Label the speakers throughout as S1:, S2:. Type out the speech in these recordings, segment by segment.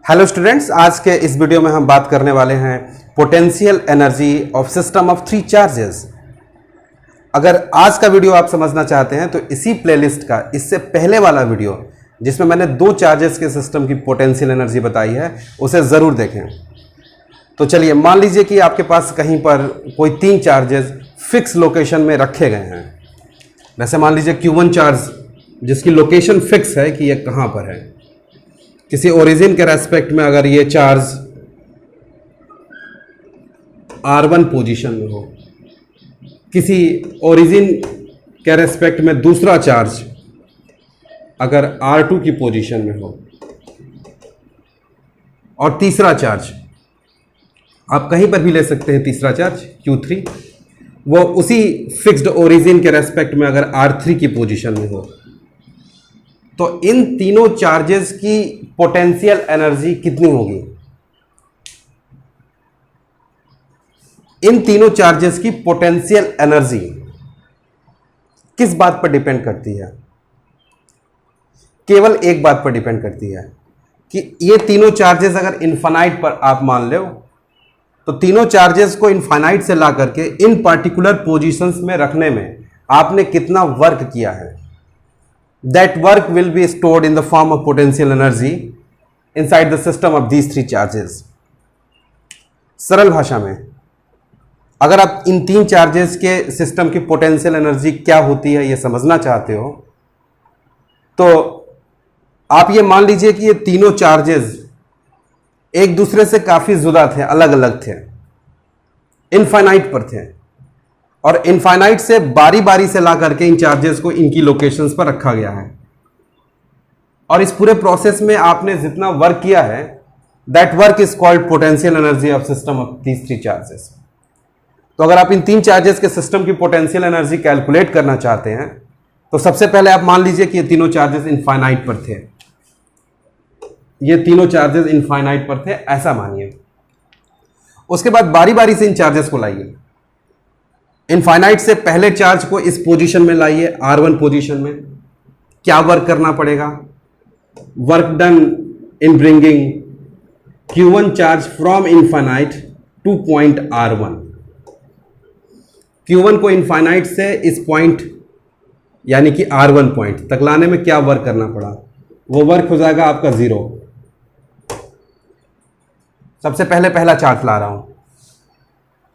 S1: Hello students, आज के इस वीडियो में हम बात करने वाले हैं potential energy of system of three charges. अगर आज का वीडियो आप समझना चाहते हैं तो इसी प्लेलिस्ट का इससे पहले वाला वीडियो जिसमें मैंने दो चार्जेस के सिस्टम की पोटेंशियल एनर्जी बताई है उसे ज़रूर देखें। तो चलिए, मान लीजिए कि आपके पास कहीं पर कोई तीन चार्जेस फिक्स लोकेशन में रखे गए हैं। वैसे मान लीजिए Q1 चार्ज जिसकी लोकेशन फिक्स है कि ये कहाँ पर है। किसी ओरिजिन के रेस्पेक्ट में अगर ये चार्ज R1 पोजीशन में हो, किसी ओरिजिन के रेस्पेक्ट में दूसरा चार्ज अगर R2 की पोजीशन में हो, और तीसरा चार्ज आप कहीं पर भी ले सकते हैं, तीसरा चार्ज Q3 वो उसी फिक्स्ड ओरिजिन के रेस्पेक्ट में अगर R3 की पोजीशन में हो, तो इन तीनों चार्जेस की पोटेंशियल एनर्जी कितनी होगी? इन तीनों चार्जेस की पोटेंशियल एनर्जी किस बात पर डिपेंड करती है? केवल एक बात पर डिपेंड करती है कि ये तीनों चार्जेस अगर इनफाइनाइट पर आप मान लो, तो तीनों चार्जेस को इनफाइनाइट से ला करके इन पर्टिकुलर पोजीशंस में रखने में आपने कितना वर्क किया है। That work will be stored in the form of potential energy inside the system of these three charges. सरल भाषा में अगर आप इन तीन चार्जेस के सिस्टम की पोटेंशियल एनर्जी क्या होती है ये समझना चाहते हो, तो आप ये मान लीजिए कि ये तीनों चार्जेस एक दूसरे से काफी जुदा थे, अलग अलग थे, इनफाइनाइट पर थे, और इनफाइनाइट से बारी बारी से ला करके इन चार्जेस को इनकी लोकेशंस पर रखा गया है। और इस पूरे प्रोसेस में आपने जितना वर्क किया है, that work is called potential energy of system of these three charges. तो अगर आप इन तीन चार्जेस के सिस्टम की पोटेंशियल एनर्जी कैलकुलेट करना चाहते हैं, तो सबसे पहले आप मान लीजिए कि ये तीनों चार्जेस इनफाइनाइट पर थे। ये तीनों चार्जेस इनफाइनाइट पर थे, ऐसा मानिए। उसके बाद बारी बारी से इन चार्जेस को लाइए। इनफाइनाइट से पहले चार्ज को इस पोजीशन में लाइए, R1 पोजीशन में। क्या वर्क करना पड़ेगा? Work done in bringing Q1 charge from infinite two point R1। Q1 को इनफाइनाइट से इस पॉइंट यानी कि R1 पॉइंट तक लाने में क्या वर्क करना पड़ा? वो वर्क हो जाएगा आपका 0। सबसे पहले पहला चार्ज ला रहा हूं,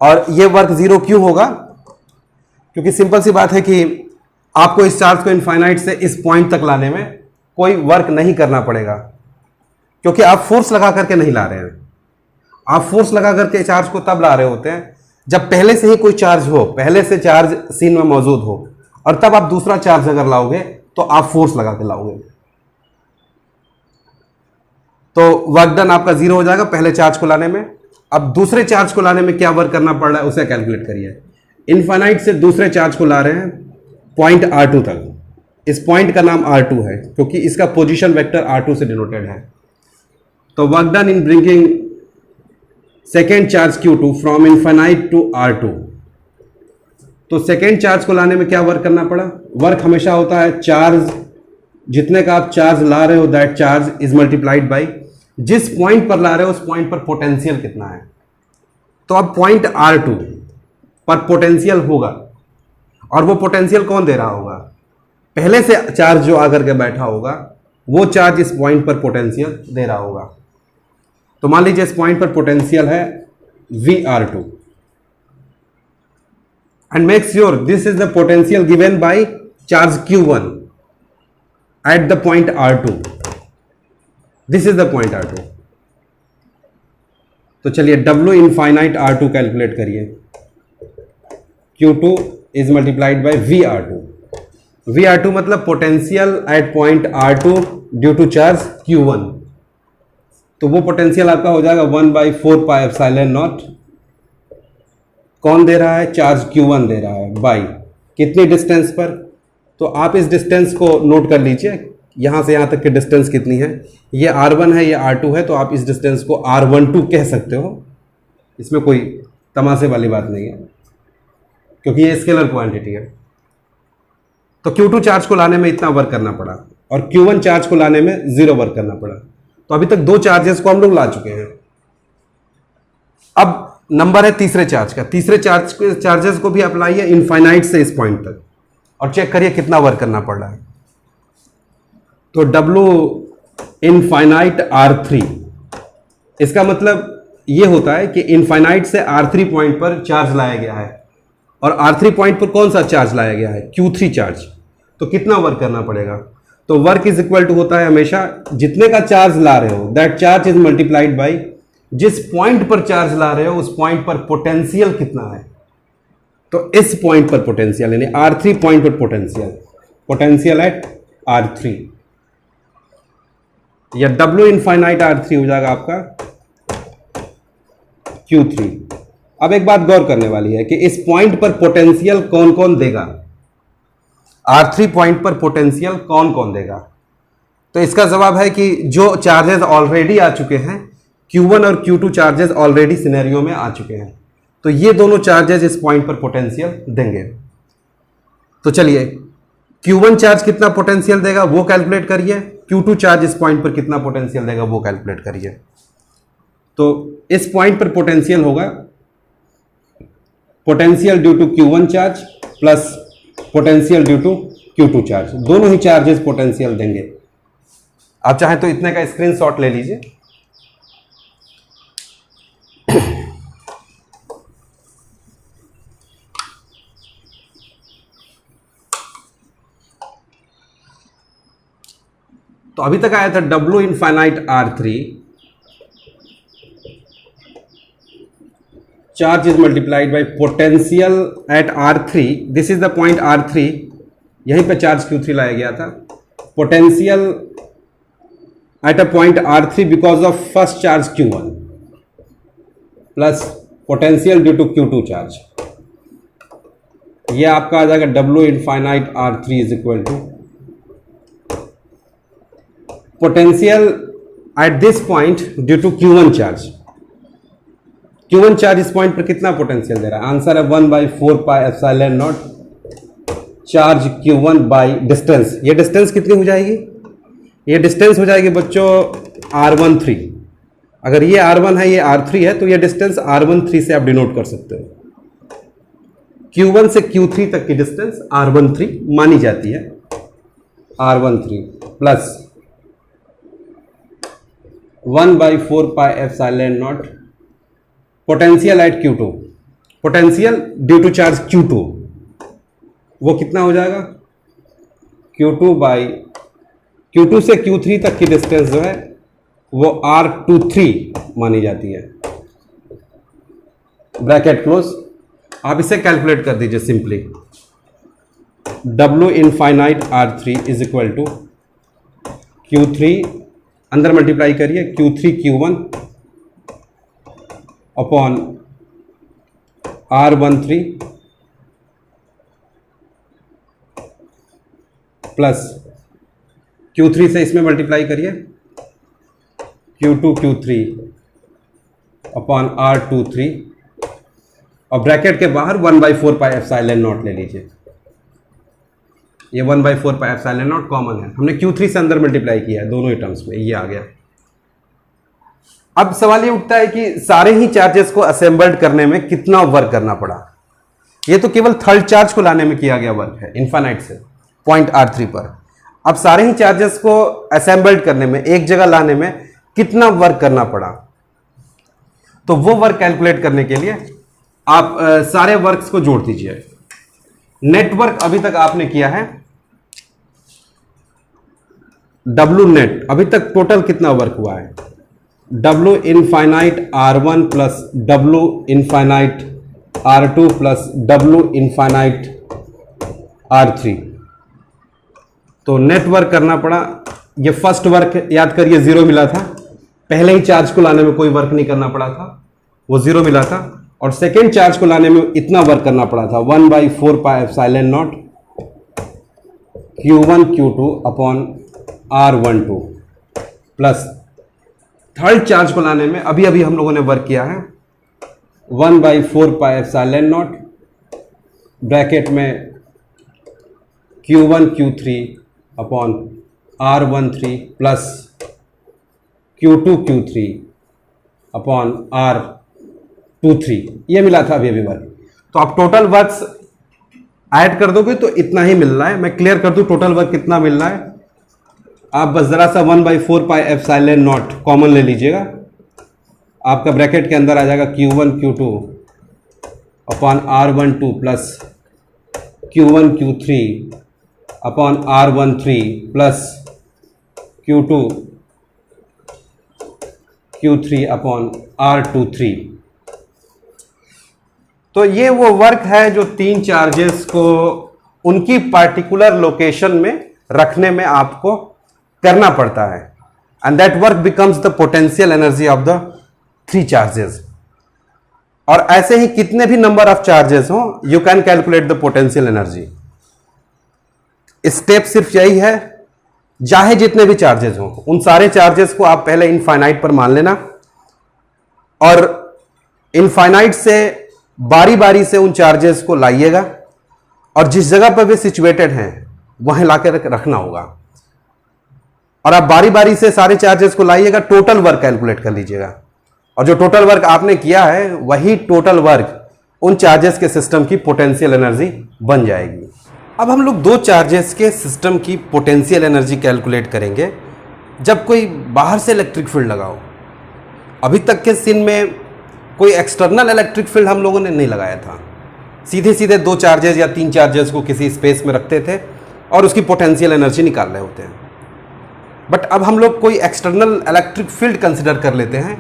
S1: और ये वर्क 0 क्यों होगा? क्योंकि सिंपल सी बात है कि आपको इस चार्ज को इनफाइनाइट से इस पॉइंट तक लाने में कोई वर्क नहीं करना पड़ेगा, क्योंकि आप फोर्स लगा करके नहीं ला रहे हैं। आप फोर्स लगा करके चार्ज को तब ला रहे होते हैं जब पहले से ही कोई चार्ज हो, पहले से चार्ज सीन में मौजूद हो, और तब आप दूसरा चार्ज अगर लाओगे तो आप फोर्स लगा के लाओगे। तो वर्क डन आपका 0 हो जाएगा पहले चार्ज को लाने में। अब दूसरे चार्ज को लाने में क्या वर्क करना पड़ रहा है उसे कैलकुलेट करिए। इनफाइनाइट से दूसरे चार्ज को ला रहे हैं पॉइंट R2 तक। इस पॉइंट का नाम R2 है क्योंकि इसका पोजीशन वेक्टर R2 से डिनोटेड है। तो work done in bringing second charge Q2 from infinite to R2। तो सेकेंड चार्ज को लाने में क्या वर्क करना पड़ा? वर्क हमेशा होता है चार्ज, जितने का आप चार्ज ला रहे हो that charge is multiplied by जिस पॉइंट पर ला रहे हो उस पॉइंट पर पोटेंशियल कितना है। तो अब पॉइंट R2 पर पोटेंशियल होगा, और वो पोटेंशियल कौन दे रहा होगा? पहले से चार्ज जो आकर के बैठा होगा वो चार्ज इस पॉइंट पर पोटेंशियल दे रहा होगा। तो मान लीजिए इस पॉइंट पर पोटेंशियल है VR2, and make sure this is the potential given by charge Q1 at the point R2। This is the point R2। तो चलिए W इनफाइनाइट R2 कैलकुलेट करिए। Q2 is multiplied by VR2। VR2 मतलब potential at point R2 due to charge Q1। तो वो potential आपका हो जाएगा 1/4πε0। कौन दे रहा है? चार्ज Q1 दे रहा है, बाई कितनी डिस्टेंस पर? तो आप इस डिस्टेंस को नोट कर लीजिए, यहां से यहां तक की डिस्टेंस कितनी है। ये R1 है, ये R2 है, तो आप इस डिस्टेंस को R12 कह सकते हो। इसमें कोई तमाशे वाली बात नहीं है क्योंकि ये स्केलर क्वांटिटी है। तो Q2 चार्ज को लाने में इतना वर्क करना पड़ा और Q1 चार्ज को लाने में 0 वर्क करना पड़ा। तो अभी तक दो चार्जेस को हम लोग ला चुके हैं। अब नंबर है तीसरे चार्ज का। तीसरे चार्जेस को भी आप लाइए इनफाइनाइट से इस पॉइंट तक और चेक करिए कितना वर्क करना पड़ रहा है। तो W इनफाइनाइट R3, इसका मतलब ये होता है कि इनफाइनाइट से R3 पॉइंट पर चार्ज लाया गया है और R3 पॉइंट पर कौन सा चार्ज लाया गया है? Q3 charge. तो कितना वर्क करना पड़ेगा? तो वर्क इज इक्वल टू होता है हमेशा जितने का चार्ज ला रहे हो that charge is multiplied by जिस पॉइंट पर चार्ज ला रहे हो उस पॉइंट पर पोटेंशियल कितना है। तो इस पॉइंट पर पोटेंशियल यानी R3 पॉइंट पर पोटेंशियल एट R3 या W इनफाइनाइट R3 हो जाएगा आपका Q3। अब एक बात गौर करने वाली है कि इस पॉइंट पर पोटेंशियल कौन कौन देगा? R3 पॉइंट पर पोटेंशियल कौन कौन देगा? तो इसका जवाब है कि जो चार्जेस ऑलरेडी आ चुके हैं, Q1 और Q2 चार्जेस ऑलरेडी सिनेरियो में आ चुके हैं, तो ये दोनों चार्जेस इस पॉइंट पर पोटेंशियल देंगे। तो चलिए Q1 चार्ज कितना पोटेंशियल देगा वो कैलकुलेट करिए, Q2 चार्ज इस पॉइंट पर कितना पोटेंशियल देगा वो कैलकुलेट करिए। तो इस पॉइंट पर पोटेंशियल होगा potential due to Q1 charge plus potential due to Q2 charge, दोनों ही चार्जेस पोटेंशियल देंगे। आप चाहें तो इतने का स्क्रीनशॉट ले लीजिए। तो अभी तक आया था W infinite R3 charge is multiplied by potential at R3, this is the point R3, यहीं पे चार्ज Q3 लाया गया था। Potential at a point R3 because of first charge Q1 plus potential due to Q2 charge, ये आपका आ जाएगा W infinite R3 is equal to potential at this point due to Q1 charge. Q1 charge इस point पर कितना potential दे रहा है? आंसर है 1/4 pi epsilon not charge Q1 by distance. ये डिस्टेंस कितनी हो जाएगी? ये डिस्टेंस हो जाएगी बच्चों R13। अगर ये R1 है ये R3 है तो ये डिस्टेंस R13 से आप डिनोट कर सकते हो। Q1 से Q3 तक की डिस्टेंस R13 मानी जाती है, R13 plus 1/4 pi epsilon naught potential at Q2, potential due to charge Q2, वो कितना हो जाएगा? Q2 से Q3 तक की डिस्टेंस जो है वो R23 मानी जाती है। Bracket close. आप इसे कैलकुलेट कर दीजिए simply. W infinite R3 is equal to Q3, अंदर मल्टीप्लाई करिए, Q3 Q1 upon R13 plus Q3 से इसमें मल्टीप्लाई करिए, Q2 Q3 अपॉन R23 और ब्रैकेट के बाहर 1/4 पाई एप्सिलॉन नॉट ले लीजिए। ये 1/4 पाई एप्सिलॉन नॉट कॉमन है, हमने Q3 से अंदर मल्टीप्लाई किया है दोनों ही टर्म्स में, ये आ गया। अब सवाल ये उठता है कि सारे ही चार्जेस को असेंबल्ड करने में कितना वर्क करना पड़ा। ये तो केवल थर्ड चार्ज को लाने में किया गया वर्क है इनफाइनाइट से पॉइंट R3 पर। अब सारे ही चार्जेस को असेंबल्ड करने में, एक जगह लाने में कितना वर्क करना पड़ा, तो वो वर्क कैलकुलेट करने के लिए आप सारे वर्क्स को जोड़ दीजिए। नेटवर्क अभी तक आपने किया है W नेट, अभी तक टोटल कितना वर्क हुआ है? W infinite R1 plus W infinite R2 plus W infinite R3, तो नेटवर्क करना पड़ा। ये फर्स्ट वर्क याद करिए 0 मिला था, पहले ही चार्ज को लाने में कोई वर्क नहीं करना पड़ा था, वो 0 मिला था। और सेकेंड चार्ज को लाने में इतना वर्क करना पड़ा था 1/4 pi epsilon naught Q1 Q2 upon R12 plus third charge को लाने में अभी अभी हम लोगों ने वर्क किया है 1/4 पाई एप्सिलॉन नॉट ब्रैकेट में Q1 Q3 upon R13 plus Q2 Q3 upon R23, ये मिला था अभी वर्क। तो आप टोटल वर्क्स ऐड कर दोगे तो इतना ही मिल रहा है। मैं क्लियर कर दूं टोटल वर्क कितना मिल रहा है। आप बस जरा सा 1/4 पाई एप्सिलॉन नॉट कॉमन ले लीजिएगा, आपका ब्रैकेट के अंदर आ जाएगा Q1 Q2 upon R12 plus Q1 Q3 upon R13 plus Q2 Q3 upon R23। तो ये वो वर्क है जो तीन चार्जेस को उनकी पार्टिकुलर लोकेशन में रखने में आपको करना पड़ता है, and that work becomes the potential energy of the three charges. और ऐसे ही कितने भी नंबर ऑफ चार्जेस हो, you can calculate the potential energy. Step सिर्फ यही है, चाहे जितने भी चार्जेस हो उन सारे चार्जेस को आप पहले इनफाइनाइट पर मान लेना, और इनफाइनाइट से बारी बारी से उन चार्जेस को लाइएगा, और जिस जगह पर वे सिचुएटेड हैं वहीं लाकर रखना होगा, और आप बारी बारी से सारे चार्जेस को लाइएगा, टोटल वर्क कैलकुलेट कर लीजिएगा, और जो टोटल वर्क आपने किया है वही टोटल वर्क उन चार्जेस के सिस्टम की पोटेंशियल एनर्जी बन जाएगी। अब हम लोग दो चार्जेस के सिस्टम की पोटेंशियल एनर्जी कैलकुलेट करेंगे जब कोई बाहर से इलेक्ट्रिक फील्ड लगाओ। अभी तक के सीन में कोई एक्सटर्नल इलेक्ट्रिक फील्ड हम लोगों ने नहीं लगाया था, सीधे सीधे दो चार्जेस या तीन चार्जेस को किसी स्पेस में रखते थे और उसकी पोटेंशियल एनर्जी निकाल रहे होते हैं। बट अब हम लोग कोई एक्सटर्नल इलेक्ट्रिक फील्ड कंसिडर कर लेते हैं,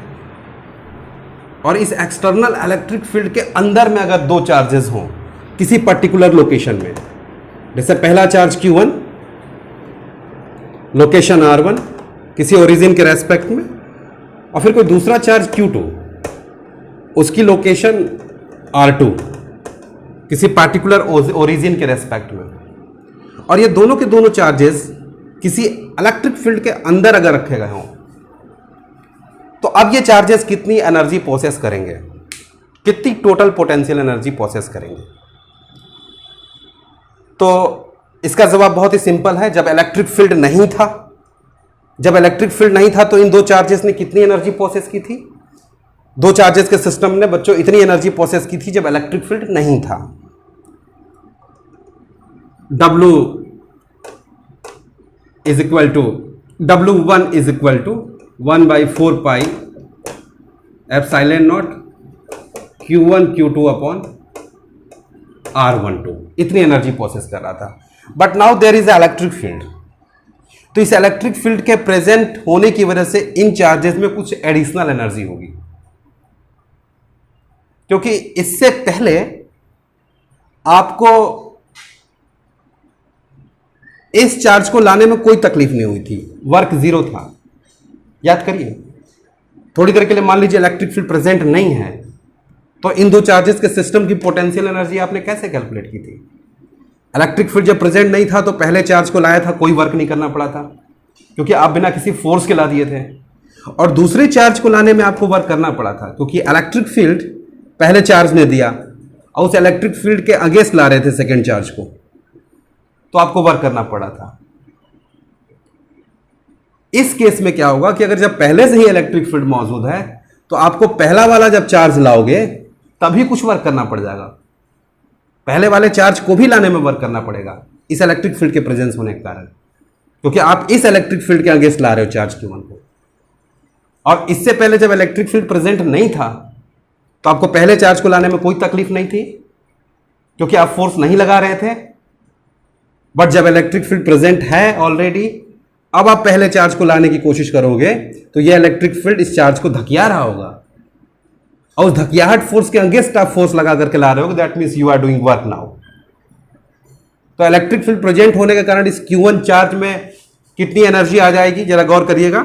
S1: और इस एक्सटर्नल इलेक्ट्रिक फील्ड के अंदर में अगर दो चार्जेस हों किसी पर्टिकुलर लोकेशन में, जैसे पहला चार्ज Q1 लोकेशन R1 किसी ओरिजिन के रेस्पेक्ट में, और फिर कोई दूसरा चार्ज Q2 उसकी लोकेशन R2 किसी पार्टिकुलर ओरिजिन के रेस्पेक्ट में, और ये दोनों के दोनों चार्जेस किसी इलेक्ट्रिक फील्ड के अंदर अगर रखे गए हों, तो अब ये चार्जेस कितनी एनर्जी प्रोसेस करेंगे, कितनी टोटल पोटेंशियल एनर्जी प्रोसेस करेंगे। तो इसका जवाब बहुत ही सिंपल है। जब इलेक्ट्रिक फील्ड नहीं था तो इन दो चार्जेस ने कितनी एनर्जी प्रोसेस की थी। दो चार्जेस के सिस्टम ने बच्चों इतनी एनर्जी प्रोसेस की थी जब इलेक्ट्रिक फील्ड नहीं था। W is equal to W1 is equal to 1/4 pi epsilon naught Q1 Q2 upon R12, इतनी एनर्जी प्रोसेस कर रहा था। But now there is electric field, तो इस इलेक्ट्रिक फील्ड के प्रेजेंट होने की वजह से इन चार्जेस में कुछ एडिशनल एनर्जी होगी, क्योंकि इससे पहले आपको इस चार्ज को लाने में कोई तकलीफ नहीं हुई थी, वर्क जीरो था। याद करिए, थोड़ी देर के लिए मान लीजिए इलेक्ट्रिक फील्ड प्रेजेंट नहीं है, तो इन दो चार्जेस के सिस्टम की पोटेंशियल एनर्जी आपने कैसे कैलकुलेट की थी। इलेक्ट्रिक फील्ड जब प्रेजेंट नहीं था तो पहले चार्ज को लाया था, कोई वर्क नहीं करना पड़ा था क्योंकि आप बिना किसी फोर्स के ला दिए थे, और दूसरे चार्ज को लाने में आपको वर्क करना पड़ा था क्योंकि इलेक्ट्रिक फील्ड पहले चार्ज ने दिया और उस इलेक्ट्रिक फील्ड के अगेंस्ट ला रहे थे सेकेंड चार्ज को, तो आपको वर्क करना पड़ा था। इस केस में क्या होगा कि अगर जब पहले से ही इलेक्ट्रिक फील्ड मौजूद है तो आपको पहला वाला जब चार्ज लाओगे तभी कुछ वर्क करना पड़ जाएगा, पहले वाले चार्ज को भी लाने में वर्क करना पड़ेगा इस इलेक्ट्रिक फील्ड के प्रेजेंस होने के कारण, क्योंकि आप इस इलेक्ट्रिक फील्ड के अगेंस्ट ला रहे हो चार्ज Q1 को। और इससे पहले जब इलेक्ट्रिक फील्ड प्रेजेंट नहीं था तो आपको पहले चार्ज को लाने में कोई तकलीफ नहीं थी क्योंकि आप फोर्स नहीं लगा रहे थे। बट जब इलेक्ट्रिक फील्ड प्रेजेंट है ऑलरेडी, अब आप पहले चार्ज को लाने की कोशिश करोगे तो यह इलेक्ट्रिक फील्ड इस चार्ज को धकिया रहा होगा, और उस धकियाहट फोर्स के अगेंस्ट आप फोर्स लगा करके ला रहे हो, that means you are doing work now. तो इलेक्ट्रिक फील्ड प्रेजेंट होने के कारण इस Q1 चार्ज में कितनी एनर्जी आ जाएगी, जरा गौर करिएगा।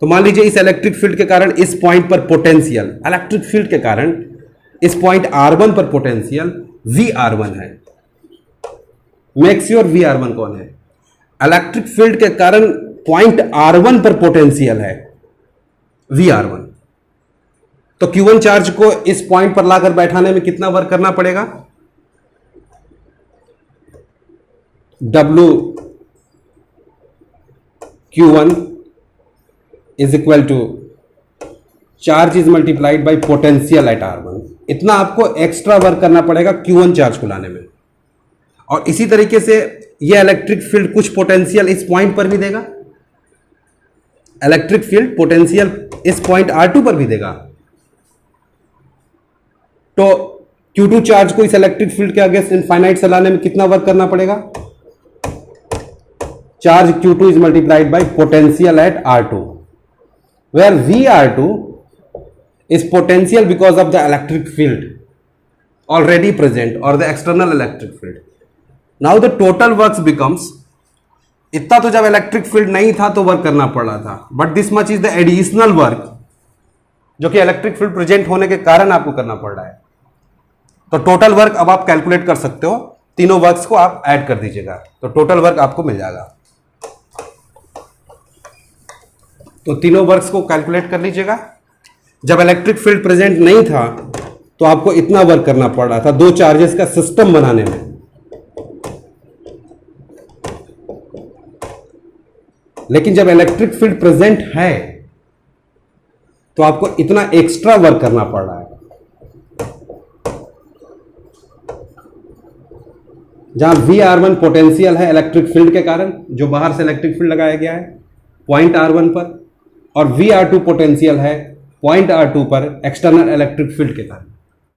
S1: तो मान लीजिए इस इलेक्ट्रिक फील्ड के कारण इस पॉइंट पर पोटेंशियल, इलेक्ट्रिक फील्ड के कारण इस पॉइंट R1 पर पोटेंशियल VR1 है। मेक श्योर VR1 कौन है। इलेक्ट्रिक फील्ड के कारण पॉइंट R1 पर पोटेंशियल है VR1। तो Q1 चार्ज को इस पॉइंट पर लाकर बैठाने में कितना वर्क करना पड़ेगा, W Q1 is equal to charge is multiplied by potential at R1। इतना आपको एक्स्ट्रा वर्क करना पड़ेगा Q1 चार्ज को लाने में। और इसी तरीके से ये इलेक्ट्रिक फील्ड कुछ पोटेंशियल इस पॉइंट पर भी देगा, इलेक्ट्रिक फील्ड पोटेंशियल इस पॉइंट R2 पर भी देगा। तो Q2 चार्ज को इस इलेक्ट्रिक फील्ड के अगेंस्ट इनफाइनाइट से लाने में कितना वर्क करना पड़ेगा? Charge Q2 is multiplied by potential at R2, where VR2 is potential because of the electric field already present or the external electric field. Now the total works becomes, इतना तो जब electric field नहीं था तो work करना पड़ रहा था, but this much is the additional work जो कि इलेक्ट्रिक फील्ड प्रेजेंट होने के कारण आपको करना पड़ रहा है। तो टोटल वर्क अब आप कैलकुलेट कर सकते हो, तीनों वर्क्स को आप ऐड कर दीजिएगा तो टोटल वर्क आपको मिल जाएगा। तो तीनों वर्क्स को कैलकुलेट कर लीजिएगा। जब इलेक्ट्रिक फील्ड प्रेजेंट नहीं था तो आपको इतना वर्क करना पड़ रहा था दो चार्जेस का सिस्टम बनाने में, लेकिन जब इलेक्ट्रिक फील्ड प्रेजेंट है तो आपको इतना एक्स्ट्रा वर्क करना पड़ रहा है। जहां VR1 पोटेंशियल है इलेक्ट्रिक फील्ड के कारण, जो बाहर से इलेक्ट्रिक फील्ड लगाया गया है पॉइंट R1 पर, और VR2 पोटेंशियल है पॉइंट R2 पर एक्सटर्नल इलेक्ट्रिक फील्ड के कारण।